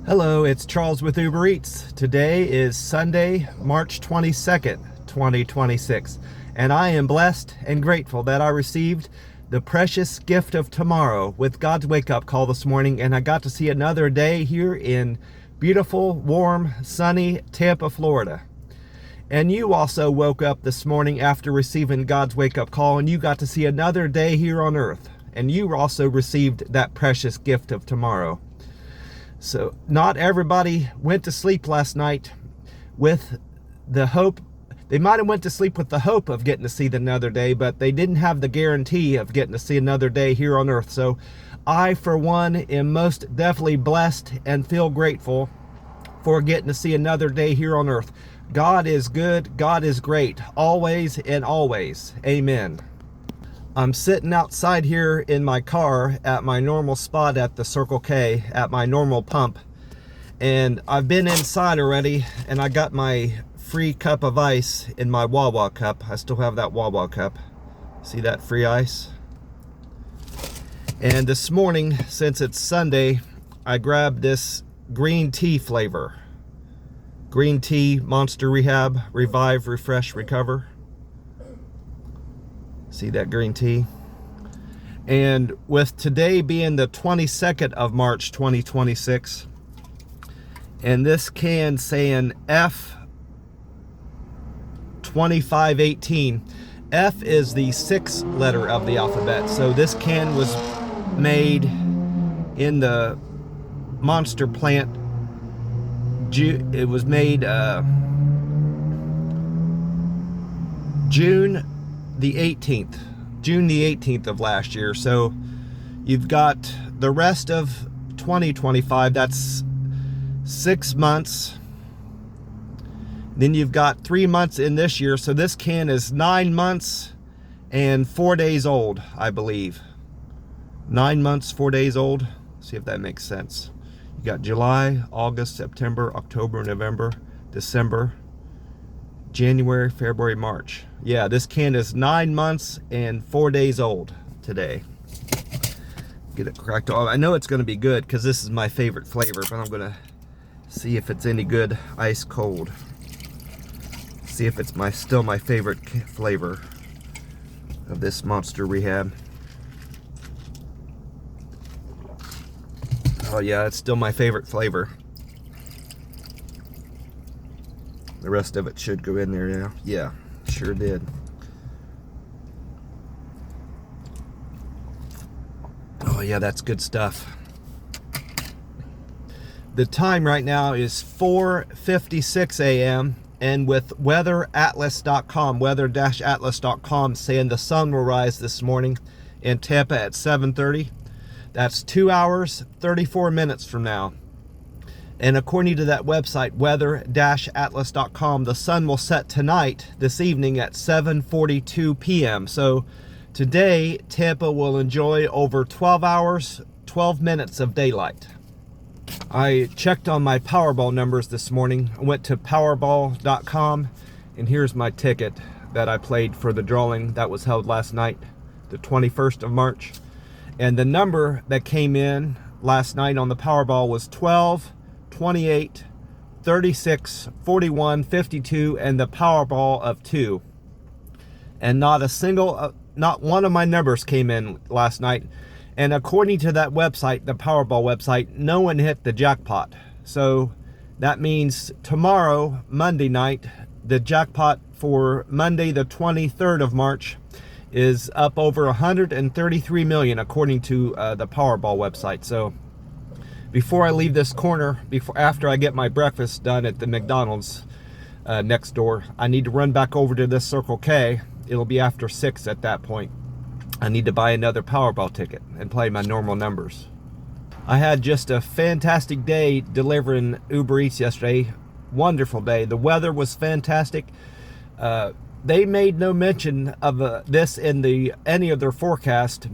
Hello, it's Charles with Uber Eats. Today is Sunday, March 22nd, 2026, and I am blessed and grateful that I received the precious gift of tomorrow with God's wake-up call this morning, and I got to see another day here in beautiful, warm, sunny Tampa, Florida. And you also woke up this morning after receiving God's wake-up call, and you got to see another day here on earth, and you also received that precious gift of tomorrow. So not everybody went to sleep last night with the hope. They might have went to sleep with the hope of getting to see another day, but they didn't have the guarantee of getting to see another day here on earth. So I, for one, am most definitely blessed and feel grateful for getting to see another day here on earth. God is good. God is great. Always and always. Amen. I'm sitting outside here in my car at my normal spot at the Circle K, at my normal pump. And I've been inside already, and I got my free cup of ice in my Wawa cup. I still have that Wawa cup. See that free ice? And this morning, since it's Sunday, I grabbed this green tea flavor. Green tea, Monster Rehab, Revive, Refresh, Recover. See that green tea? And with today being the 22nd of March 2026, and this can saying F2518. F is the sixth letter of the alphabet. So this can was made in the Monster plant. It was made June the 18th of last year. So you've got the rest of 2025, that's 6 months. Then you've got 3 months in this year. So this can is 9 months and 4 days old, I believe. 9 months, 4 days old. See if that makes sense. You got July, August, September, October, November, December, January, February, March. Yeah, this can is 9 months and 4 days old today. Get it cracked off. I know it's going to be good because this is my favorite flavor, but I'm going to see if it's any good ice cold. See if it's still my favorite flavor of this Monster Rehab. Oh yeah, it's still my favorite flavor. The rest of it should go in there now. Yeah, sure did. Oh yeah, that's good stuff. The time right now is 4:56 a.m. and with weatheratlas.com, weather-atlas.com, saying the sun will rise this morning in Tampa at 7:30. That's 2 hours, 34 minutes from now. And according to that website, weather-atlas.com, the sun will set tonight, this evening at 7:42 p.m. So today, Tampa will enjoy over 12 hours, 12 minutes of daylight. I checked on my Powerball numbers this morning. I went to powerball.com, and here's my ticket that I played for the drawing that was held last night, the 21st of March. And the number that came in last night on the Powerball was 12, 28, 36, 41, 52, and the Powerball of 2. And not one of my numbers came in last night. And according to that website, the Powerball website, no one hit the jackpot. So that means tomorrow, Monday night, the jackpot for Monday, the 23rd of March, is up over 133 million, according to the Powerball website. So before I leave this corner, after I get my breakfast done at the McDonald's next door, I need to run back over to this Circle K. It'll be after 6 at that point. I need to buy another Powerball ticket and play my normal numbers. I had just a fantastic day delivering Uber Eats yesterday. Wonderful day. The weather was fantastic. They made no mention of this in any of their forecast.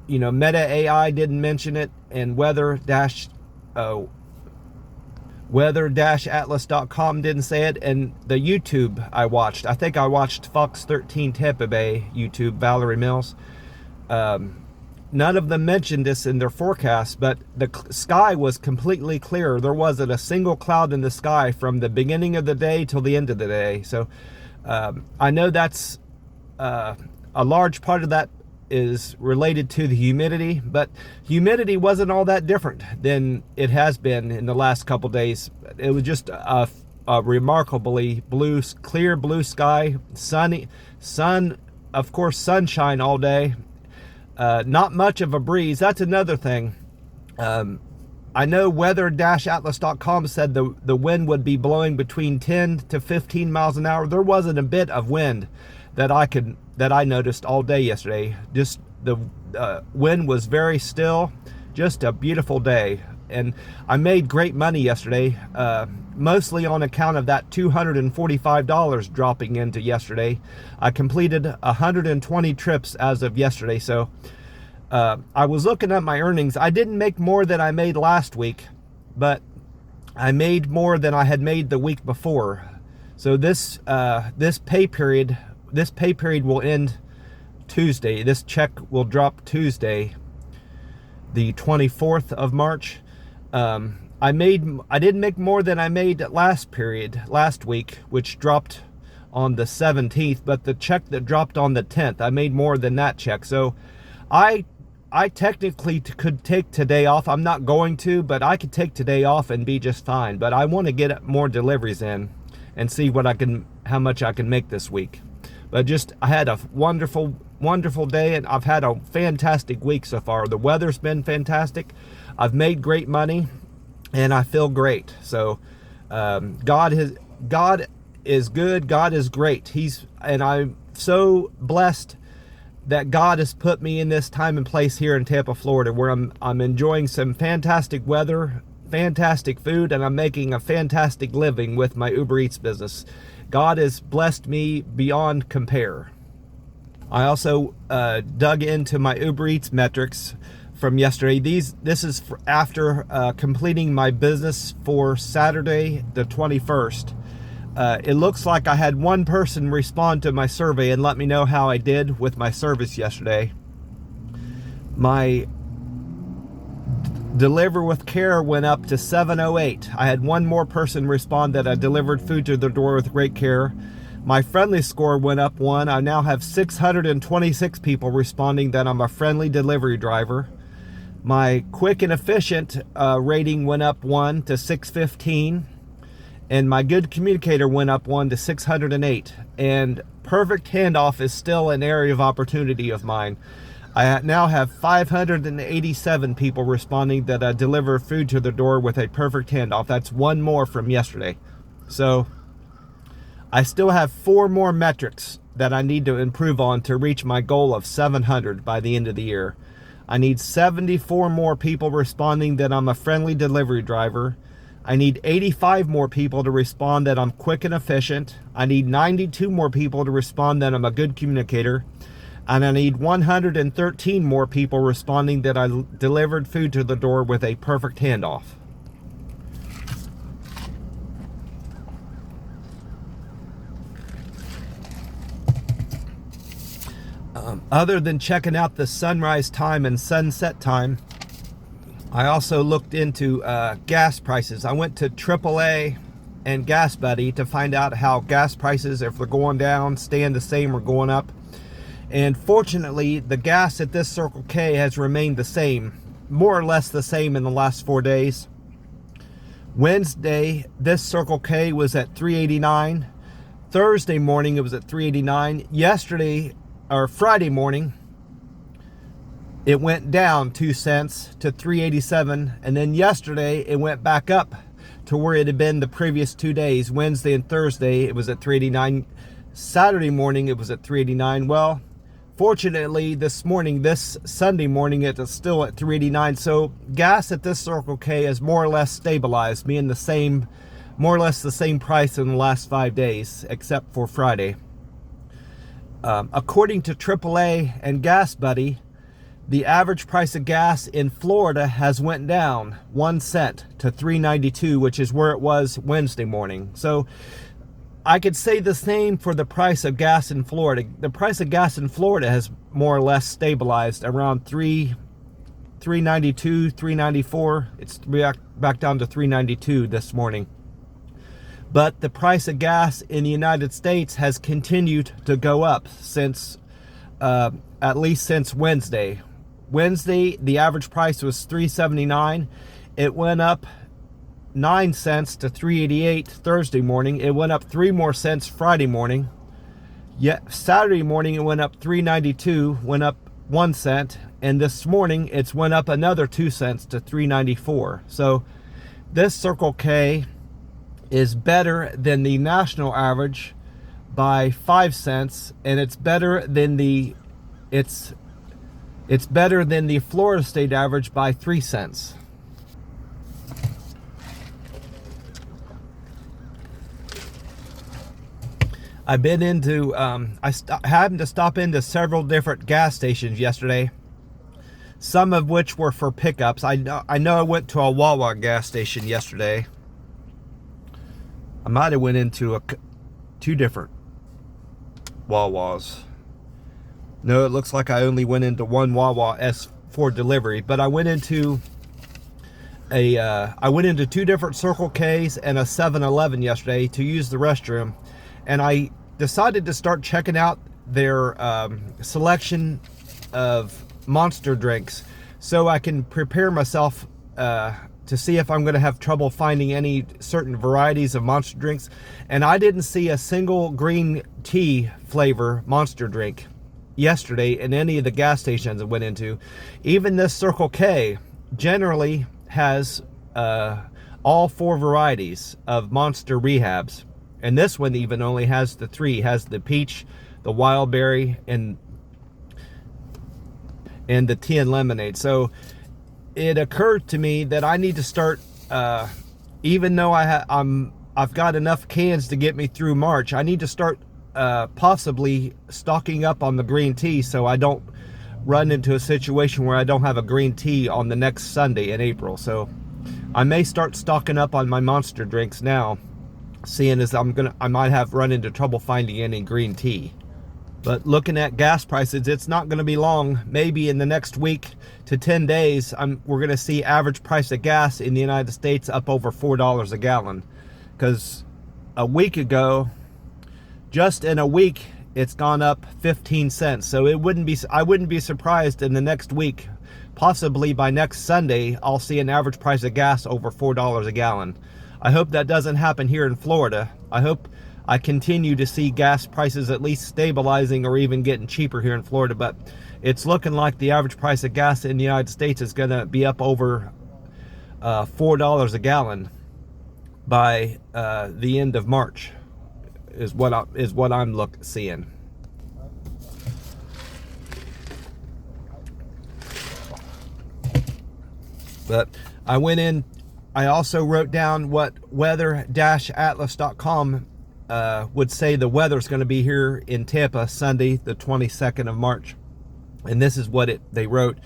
Meta AI didn't mention it, and weather-atlas.com didn't say it, and the YouTube I think I watched Fox 13 Tampa Bay YouTube, Valerie Mills. none of them mentioned this in their forecast, but the sky was completely clear. There wasn't a single cloud in the sky from the beginning of the day till the end of the day. So I know that's a large part of that is related to the humidity, but humidity wasn't all that different than it has been in the last couple days. It was just a remarkably clear blue sky, sun, of course, sunshine all day. Not much of a breeze. That's another thing. I know weather-atlas.com said the wind would be blowing between 10 to 15 miles an hour. There wasn't a bit of wind that I noticed all day yesterday. Just the wind was very still. Just a beautiful day. And I made great money yesterday, mostly on account of that $245 dropping into yesterday. I completed 120 trips as of yesterday. So I was looking at my earnings. I didn't make more than I made last week, but I made more than I had made the week before. So this pay period will end Tuesday. This check will drop Tuesday, the 24th of March. I didn't make more than I made last week, which dropped on the 17th, but the check that dropped on the 10th, I made more than that check. So I technically could take today off. I'm not going to, but I could take today off and be just fine. But I want to get more deliveries in and see how much I can make this week. But I had a wonderful, wonderful day, and I've had a fantastic week so far. The weather's been fantastic. I've made great money, and I feel great. So God is good. God is great. And I'm so blessed that God has put me in this time and place here in Tampa, Florida, where I'm enjoying some fantastic weather, fantastic food, and I'm making a fantastic living with my Uber Eats business. God has blessed me beyond compare. I also dug into my Uber Eats metrics from yesterday. This is after completing my business for Saturday the 21st. It looks like I had one person respond to my survey and let me know how I did with my service yesterday. My deliver with care went up to 708. I had one more person respond that I delivered food to their door with great care. My friendly score went up 1. I now have 626 people responding that I'm a friendly delivery driver. My quick and efficient rating went up 1 to 615. And my good communicator went up 1 to 608. And perfect handoff is still an area of opportunity of mine. I now have 587 people responding that I deliver food to their door with a perfect handoff. That's one more from yesterday. So I still have 4 more metrics that I need to improve on to reach my goal of 700 by the end of the year. I need 74 more people responding that I'm a friendly delivery driver. I need 85 more people to respond that I'm quick and efficient. I need 92 more people to respond that I'm a good communicator. And I need 113 more people responding that I delivered food to the door with a perfect handoff. Other than checking out the sunrise time and sunset time, I also looked into gas prices. I went to AAA and Gas Buddy to find out how gas prices, if they're going down, staying the same, or going up. And fortunately, the gas at this Circle K has remained the same, more or less the same in the last 4 days. Wednesday, this Circle K was at $3.89. Thursday morning, it was at $3.89. Yesterday, or Friday morning, it went down 2 cents to $3.87. And then yesterday, it went back up to where it had been the previous 2 days. Wednesday and Thursday, it was at $3.89. Saturday morning, it was at $3.89. Well, fortunately, this Sunday morning, it is still at $3.89. So gas at this Circle K has more or less stabilized, being more or less the same price in the last 5 days, except for Friday. According to AAA and Gas Buddy, the average price of gas in Florida has went down 1 cent to $3.92, which is where it was Wednesday morning. So I could say the same for the price of gas in Florida. The price of gas in Florida has more or less stabilized around $3.92, $3.94. It's back down to $3.92 this morning. But the price of gas in the United States has continued to go up since, at least since Wednesday. Wednesday, the average price was $3.79. It went up 9 cents to $3.88 Thursday morning. It went up 3 more cents Friday morning. Yet Saturday morning it went up $3.92, went up 1 cent, and this morning it's went up another 2 cents to $3.94. So this Circle K is better than the national average by 5 cents, and it's better than the Florida state average by 3 cents. I've been into, I happened to stop into several different gas stations yesterday, some of which were for pickups. I know I went to a Wawa gas station yesterday. I might have went into 2 different Wawas. No, it looks like I only went into one Wawa as for delivery, but I went into 2 different Circle K's and a 7-Eleven yesterday to use the restroom. And I decided to start checking out their selection of Monster drinks so I can prepare myself to see if I'm going to have trouble finding any certain varieties of Monster drinks. And I didn't see a single green tea flavor Monster drink yesterday in any of the gas stations I went into. Even this Circle K generally has all 4 varieties of Monster Rehabs. And this one even only has the 3. It has the peach, the wild berry, and the tea and lemonade. So it occurred to me that I need to start, even though I've got enough cans to get me through March, I need to start possibly stocking up on the green tea so I don't run into a situation where I don't have a green tea on the next Sunday in April. So I may start stocking up on my Monster drinks now, seeing as I might have run into trouble finding any green tea. But looking at gas prices, it's not going to be long. Maybe in the next week to 10 days, we're going to see average price of gas in the United States up over $4 a gallon. Because a week ago, just in a week, it's gone up 15 cents. So I wouldn't be surprised in the next week, possibly by next Sunday, I'll see an average price of gas over $4 a gallon. I hope that doesn't happen here in Florida. I hope I continue to see gas prices at least stabilizing or even getting cheaper here in Florida. But it's looking like the average price of gas in the United States is going to be up over $4 a gallon by the end of March, is what I'm seeing. But I went in. I also wrote down what weather-atlas.com would say the weather's going to be here in Tampa Sunday, the 22nd of March. And this is what they wrote.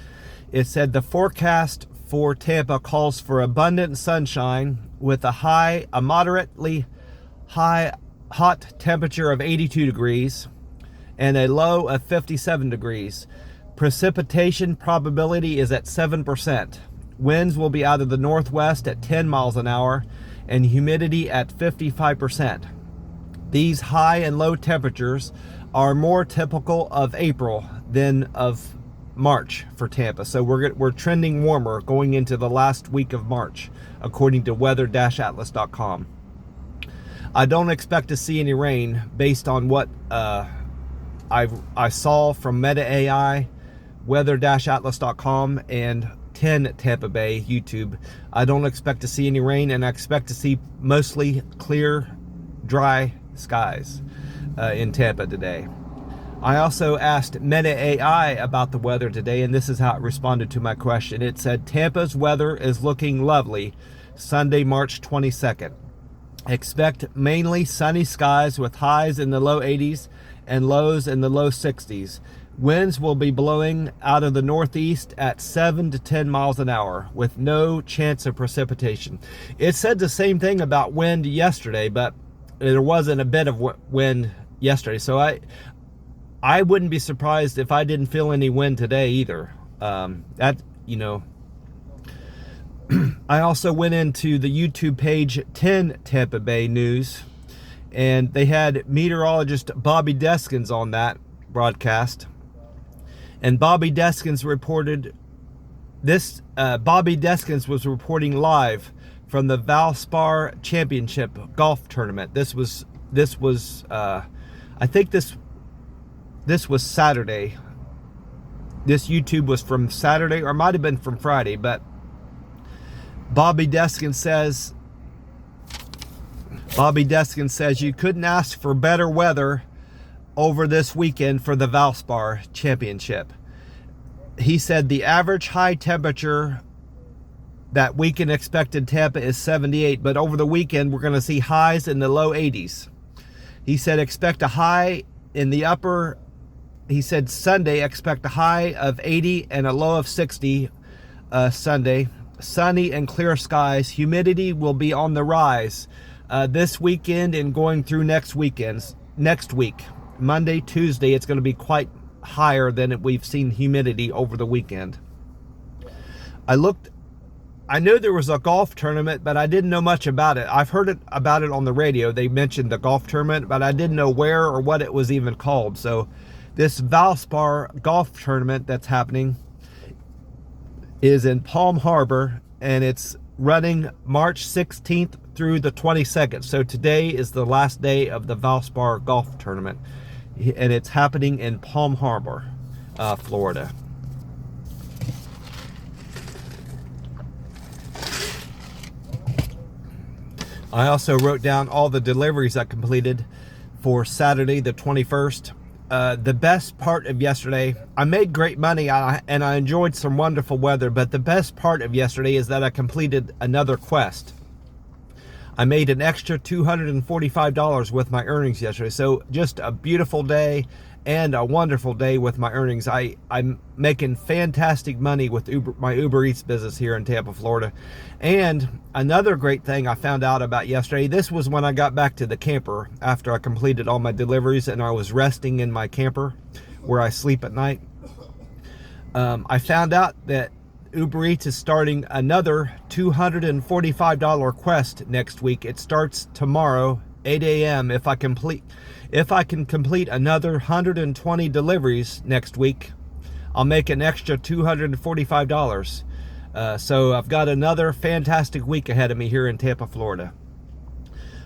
It said the forecast for Tampa calls for abundant sunshine with a moderately hot temperature of 82 degrees and a low of 57 degrees. Precipitation probability is at 7%. Winds will be out of the northwest at 10 miles an hour and humidity at 55%. These high and low temperatures are more typical of April than of March for Tampa. So we're trending warmer going into the last week of March, according to weather-atlas.com. I don't expect to see any rain based on what I saw from Meta AI, weather-atlas.com, and 10 Tampa Bay YouTube. I don't expect to see any rain, and I expect to see mostly clear, dry skies in Tampa today. I also asked Meta AI about the weather today, and this is how it responded to my question. It said, Tampa's weather is looking lovely Sunday, March 22nd. Expect mainly sunny skies with highs in the low 80s and lows in the low 60s. Winds will be blowing out of the northeast at 7 to 10 miles an hour with no chance of precipitation. It said the same thing about wind yesterday, but there wasn't a bit of wind yesterday. So I wouldn't be surprised if I didn't feel any wind today either. I also went into the YouTube page 10 Tampa Bay News, and they had meteorologist Bobby Deskins on that broadcast. And Bobby Deskins reported this. Bobby Deskins was reporting live from the Valspar Championship golf tournament. This was I think this was Saturday. This YouTube was from Saturday, or it might have been from Friday, but Bobby Deskins says you couldn't ask for better weather over this weekend for the Valspar Championship. He said the average high temperature that weekend expected Tampa is 78, but over the weekend we're going to see highs in the low 80s. He said expect a high in the upper. He said Sunday expect a high of 80 and a low of 60 Sunday. Sunny and clear skies. Humidity will be on the rise this weekend and going through next week. Monday, Tuesday, it's going to be quite higher than we've seen humidity over the weekend. I knew there was a golf tournament, but I didn't know much about it. I've heard about it on the radio. They mentioned the golf tournament, but I didn't know where or what it was even called. So this Valspar golf tournament that's happening is in Palm Harbor, and it's running March 16th through the 22nd. So today is the last day of the Valspar golf tournament, and it's happening in Palm Harbor, Florida. I also wrote down all the deliveries I completed for Saturday the 21st. The best part of yesterday, I made great money and I enjoyed some wonderful weather, but the best part of yesterday is that I completed another quest. I made an extra $245 with my earnings yesterday. So just a beautiful day and a wonderful day with my earnings. I'm making fantastic money with my Uber Eats business here in Tampa, Florida. And another great thing I found out about yesterday, this was when I got back to the camper after I completed all my deliveries and I was resting in my camper where I sleep at night. I found out that Uber Eats is starting another $245 quest next week. It starts tomorrow, 8 a.m. If I can complete another 120 deliveries next week, I'll make an extra $245. So I've got another fantastic week ahead of me here in Tampa, Florida.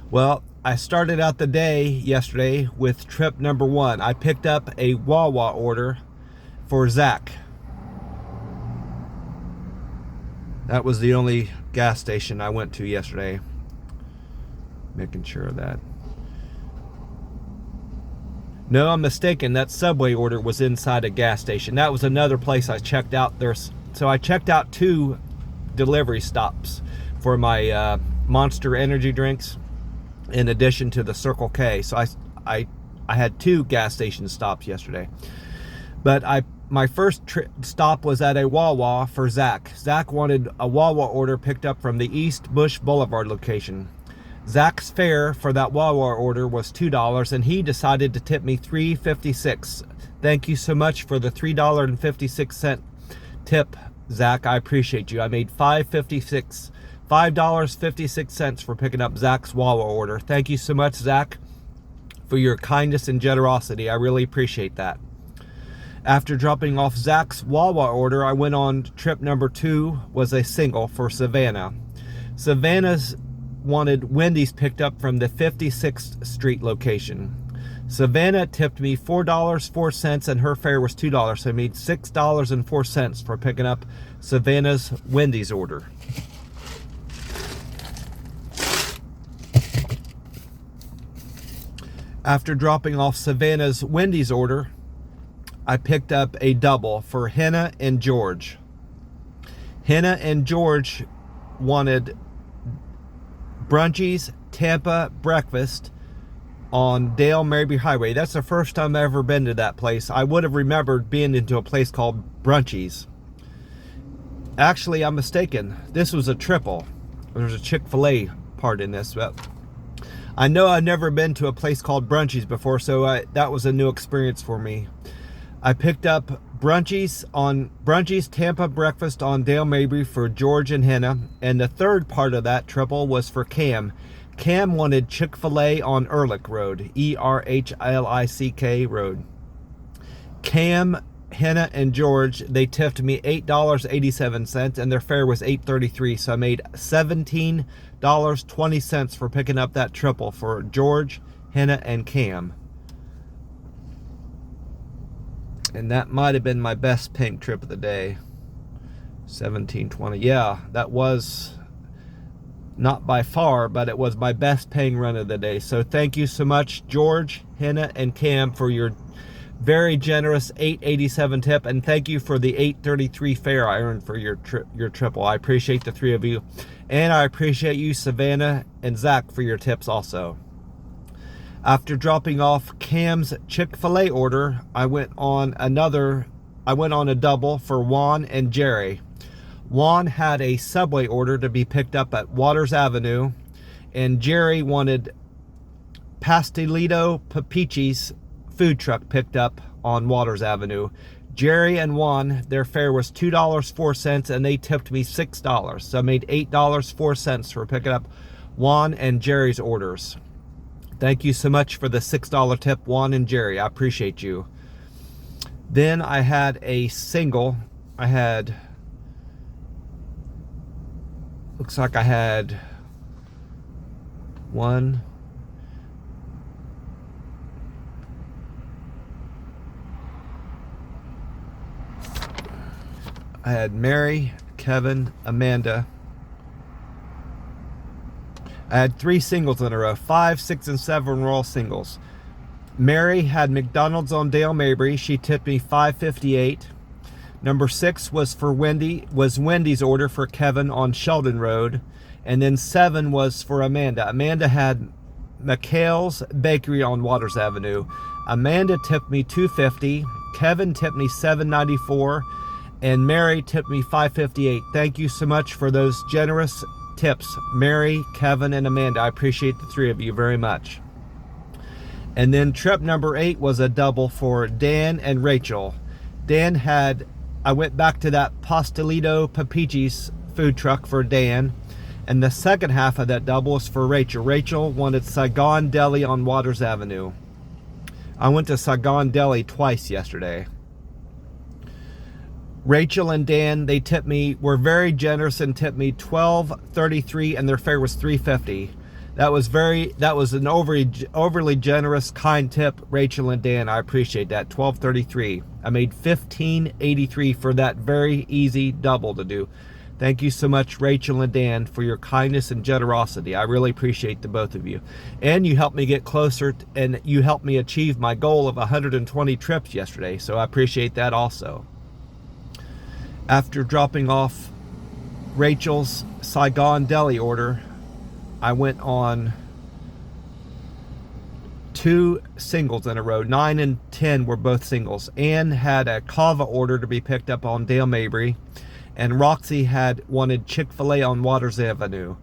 Well, I started out the day yesterday with trip number 1. I picked up a Wawa order for Zach. That was the only gas station I went to yesterday. Making sure of that. No, I'm mistaken. That Subway order was inside a gas station. That was another place I checked out. So I checked out 2 delivery stops for my Monster energy drinks in addition to the Circle K. So I had 2 gas station stops yesterday. But my first stop was at a Wawa for Zach. Zach wanted a Wawa order picked up from the East Bush Boulevard location. Zach's fare for that Wawa order was $2, and he decided to tip me $3.56. Thank you so much for the $3.56 tip, Zach. I appreciate you. I made $5.56 for picking up Zach's Wawa order. Thank you so much, Zach, for your kindness and generosity. I really appreciate that. After dropping off Zach's Wawa order, I went on trip number 2, was a single for Savannah. Savannah's wanted Wendy's picked up from the 56th Street location. Savannah tipped me $4.04 and her fare was $2, so I made $6.04 for picking up Savannah's Wendy's order. After dropping off Savannah's Wendy's order, I picked up a double for Hannah and George. Hannah and George wanted Brunchies Tampa breakfast on Dale Maryby Highway. That's the first time I've ever been to that place. I would have remembered being into a place called Brunchies. Actually, I'm mistaken. This was a triple. There's a Chick-fil-A part in this, but I know I've never been to a place called Brunchies before, so that was a new experience for me. I picked up Brunchies Tampa breakfast on Dale Mabry for George and Hannah, and the third part of that triple was for Cam. Cam wanted Chick-fil-A on Ehrlich Road, Erlick Road. Cam, Hannah, and George, they tipped me $8.87, and their fare was $8.33, so I made $17.20 for picking up that triple for George, Hannah, and Cam. And that might have been my best pink trip of the day. $17.20. Yeah, that was not by far, but it was my best paying run of the day. So thank you so much, George, Hannah, and Cam, for your very generous $8.87 tip, and thank you for the $8.33 fare I earned for your triple. I appreciate the three of you, and I appreciate you, Savannah and Zach, for your tips also. After dropping off Cam's Chick-fil-A order, I went on a double for Juan and Jerry. Juan had a Subway order to be picked up at Waters Avenue, and Jerry wanted Pastelito Papici's food truck picked up on Waters Avenue. Jerry and Juan, their fare was $2.04, and they tipped me $6. So I made $8.04 for picking up Juan and Jerry's orders. Thank you so much for the $6 tip, Juan and Jerry. I appreciate you. Then I had a single. Looks like I had one. I had Mary, Kevin, Amanda. I had 3 singles in a row. 5, 6, and 7 were all singles. Mary had McDonald's on Dale Mabry. She tipped me $5.58. Number 6 was Wendy's order for Kevin on Sheldon Road. And then 7 was for Amanda. Amanda had McHale's Bakery on Waters Avenue. Amanda tipped me $2.50. Kevin tipped me $7.94. And Mary tipped me $5.58. Thank you so much for those generous tips, Mary, Kevin, and Amanda. I appreciate the 3 of you very much. And then trip number 8 was a double for Dan and Rachel. I went back to that Pastelito Papici's food truck for Dan, and the second half of that double was for Rachel. Rachel wanted Saigon Deli on Waters Avenue. I went to Saigon Deli twice yesterday. Rachel and Dan, they were very generous and tipped me $12.33, and their fare was $3.50. That was an overly generous, kind tip, Rachel and Dan. I appreciate that. $12.33. I made $15.83 for that very easy double to do. Thank you so much, Rachel and Dan, for your kindness and generosity. I really appreciate the both of you. And you helped me get closer, and you helped me achieve my goal of 120 trips yesterday, so I appreciate that also. After dropping off Rachel's Saigon Deli order, I went on 2 singles in a row. 9 and 10 were both singles. Ann had a Kava order to be picked up on Dale Mabry, and Roxy wanted Chick-fil-A on Waters Avenue.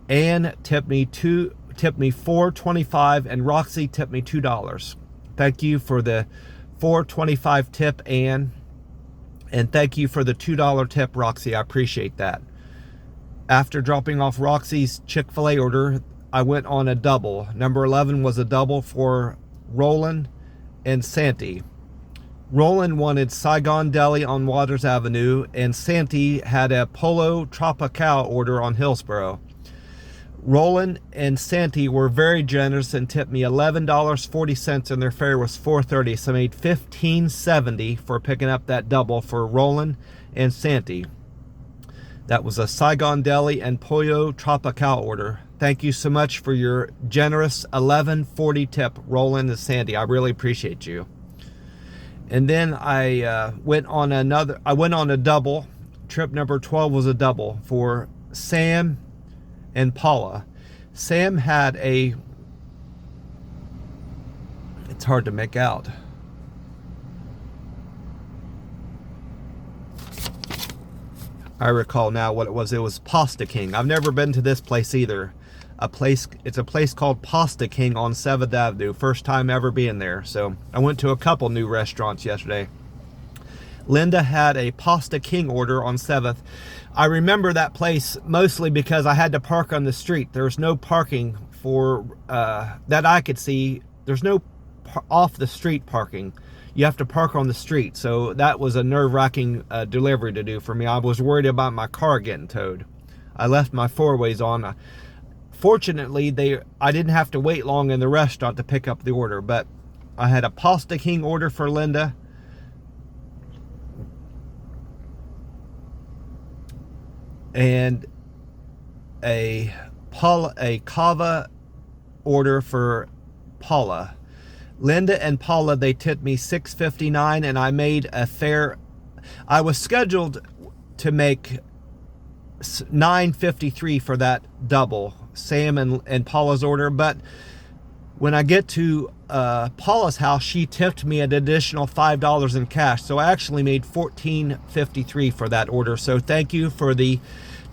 Ann tipped me $4.25, and Roxy tipped me $2. Thank you for the $4.25 tip, Ann. And thank you for the $2 tip, Roxy. I appreciate that. After dropping off Roxy's Chick-fil-A order, I went on a double. Number 11 was a double for Roland and Santi. Roland wanted Saigon Deli on Waters Avenue, and Santi had a Polo Tropical order on Hillsborough. Roland and Santi were very generous and tipped me $11.40, and their fare was $4.30. So I made $15.70 for picking up that double for Roland and Santi. That was a Saigon Deli and Pollo Tropical order. Thank you so much for your generous $11.40 tip, Roland and Sandy. I really appreciate you. And then I went on a double. Trip number 12 was a double for Sam and Paula. Sam had it's hard to make out. I recall now what it was. It was Pasta King. I've never been to this place either. It's a place called Pasta King on 7th Avenue. First time ever being there. So I went to a couple new restaurants yesterday. Linda had a Pasta King order on 7th. I remember that place mostly because I had to park on the street. There's no parking for that I could see. There's no off the street parking. You have to park on the street. So that was a nerve-wracking delivery to do for me. I was worried about my car getting towed. I left my four-ways on. Fortunately, I didn't have to wait long in the restaurant to pick up the order, but I had a Pasta King order for Linda. And a Kava order for Paula. Linda and Paula, they tipped me $6.59, and I made a fair. I was scheduled to make $9.53 for that double, Sam and Paula's order, but when I get to Paula's house, she tipped me an additional $5 in cash. So I actually made $14.53 for that order. So thank you for the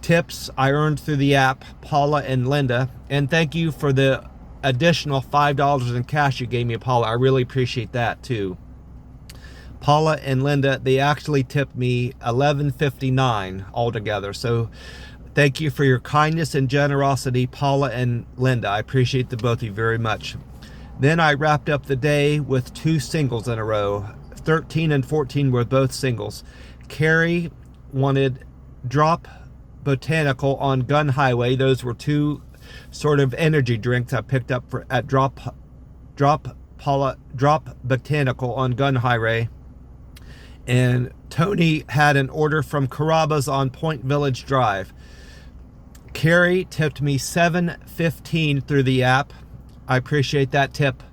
tips I earned through the app, Paula and Linda. And thank you for the additional $5 in cash you gave me, Paula. I really appreciate that too. Paula and Linda, they actually tipped me $11.59 altogether. So thank you for your kindness and generosity, Paula and Linda. I appreciate the both of you very much. Then I wrapped up the day with 2 singles in a row. 13 and 14 were both singles. Carrie wanted Drop Botanical on Gun Highway. Those were 2 sort of energy drinks I picked up at Drop Botanical on Gun Highway. And Tony had an order from Carrabba's on Point Village Drive. Carrie tipped me $7.15 through the app. I appreciate that tip,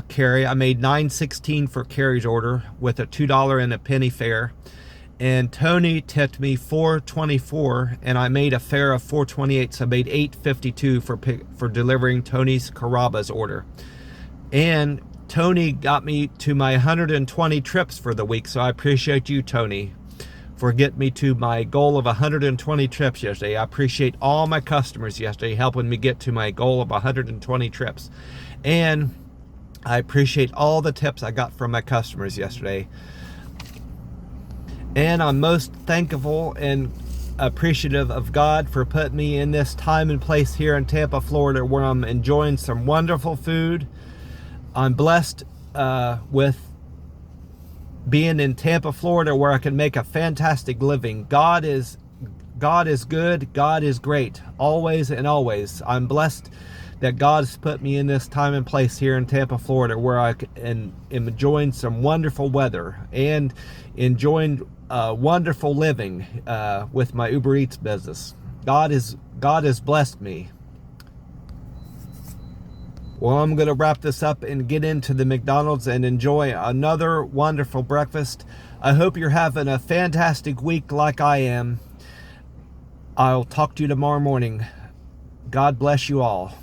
Carrie. I made $9.16 for Carrie's order with a $2 and a penny fare. And Tony tipped me $4.24, and I made a fare of $4.28, so I made $8.52 for delivering Tony's Carrabba's order. And Tony got me to my 120 trips for the week, so I appreciate you, Tony, for getting me to my goal of 120 trips yesterday. I appreciate all my customers yesterday helping me get to my goal of 120 trips. And I appreciate all the tips I got from my customers yesterday. And I'm most thankful and appreciative of God for putting me in this time and place here in Tampa, Florida, where I'm enjoying some wonderful food. I'm blessed with being in Tampa, Florida, where I can make a fantastic living. God is good. God is great, always and always. I'm blessed that God has put me in this time and place here in Tampa, Florida, where I am enjoying some wonderful weather and enjoying wonderful living with my Uber Eats business. God has blessed me. Well, I'm going to wrap this up and get into the McDonald's and enjoy another wonderful breakfast. I hope you're having a fantastic week like I am. I'll talk to you tomorrow morning. God bless you all.